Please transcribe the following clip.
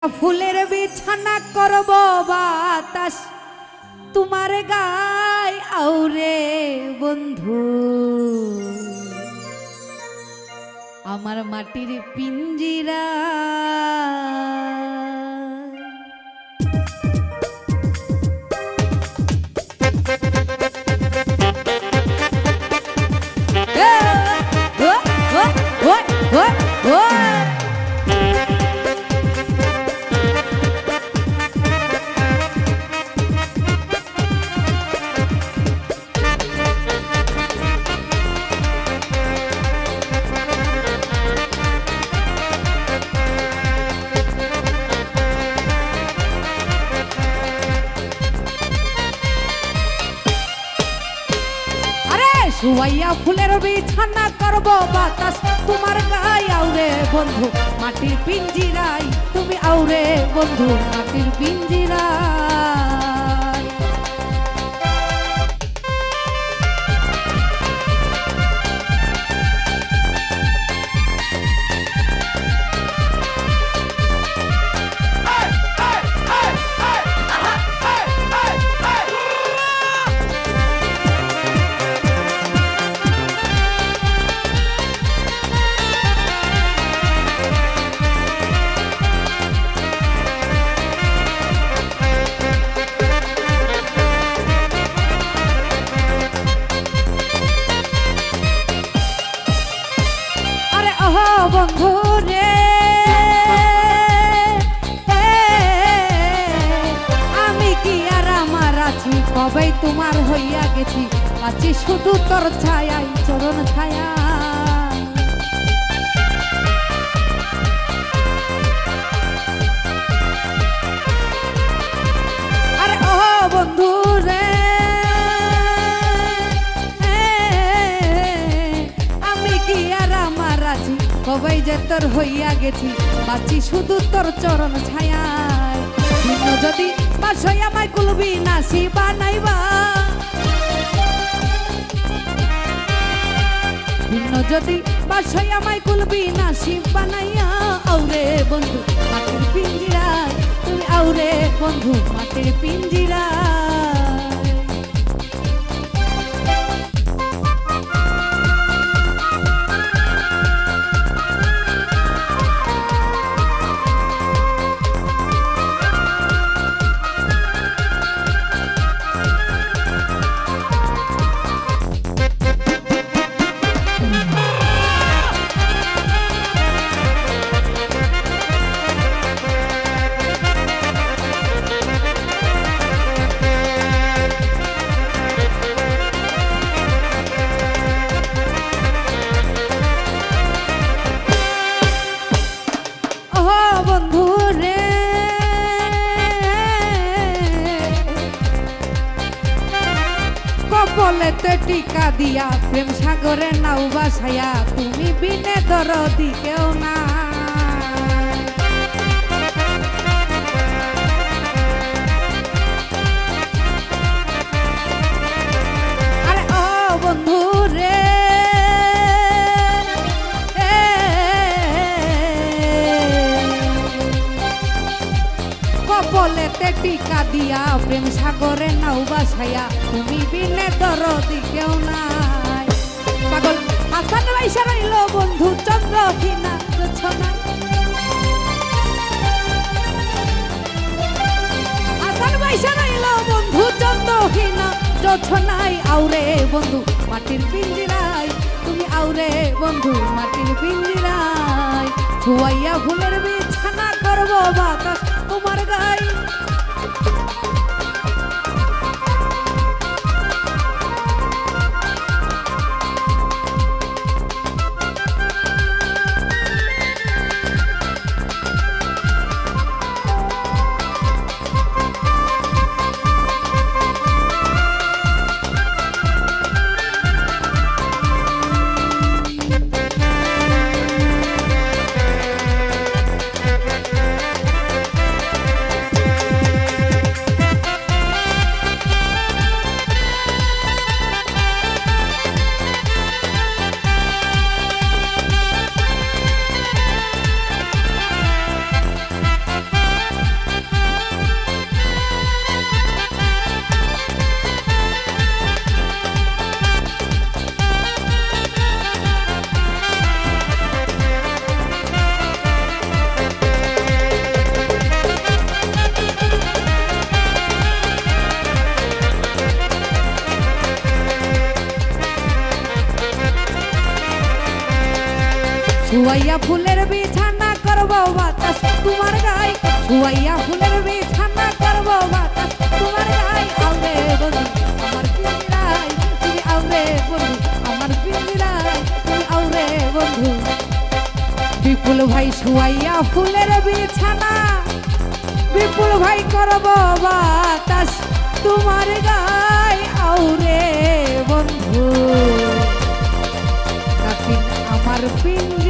ফুলের বিছানা করব বাতাস তোমার গায় আউরে বন্ধু আমার মাটির পিঞ্জিরা শুয়াইয়া ফুলের বিছানা করব বাতাস তোমার গায়ে আউরে বন্ধু মাটির পিঞ্জিরায় তুমি আউরে বন্ধু মাটির পিঞ্জিরায় বন্ধু রে আমি কি আর আমার আছি কবে তোমার হইয়া গেছি আছি শুধু তোর ছায়াই চরণ ছায়া আরে ও বন্ধু রে আমি কি আর আমার আছি কবে যে তোর হইয়া গেছি বাঁচি শুধু তোর চরণ ছায়ায় ভিন্ন যদি বাসই আমায় কুলবি নাসি বানাইবা ভিন্ন যদি বাসই আমায় কুলবি নাসি বানাইয়া আউরে বন্ধু মাটির পিঞ্জিরায় তুমি আউরে বন্ধু মাটির পিঞ্জিরায় কপলেতে টিকা দিয়া প্রেম সাগরে নাও বাসায়া তুমি বিনে দরদি কেউ না আরে ও বন্ধু রে কপলেতে টিকা দিয়া প্রেম সাগরে নাও বাসায়া তুমি বিনে দরদি কেউ নাই পাগল হাসান বাইসা রইল বন্ধু চন্দ্রহীনা জোছনা হাসান বাইসা রইল বন্ধু চন্দ্রহীনা জোছনাই আউরে বন্ধু মাটির পিঞ্জিরায় তুমি আউরে বন্ধু মাটির পিঞ্জিরায় ছুয়াইয়া ফুলের বিছানা করব বাতাস তোমার গায়ে শুয়াইয়া ফুলের বিছানা করব বাতাস তোমার গায়ে শুয়াইয়া ফুলের বিছানা করব বাতাস তোমার গায়ে আউরে বন্ধু আমার পিঞ্জিরায় তুমি আউরে বন্ধু আমার পিঞ্জিরায় তুমি আউরে বন্ধু বিপুল ভাই শুয়াইয়া ফুলের বিছানা বিপুল ভাই করব বাতাস তোমার গায়ে আউরে বন্ধু কাকিন আমার পিঞ্জিরায়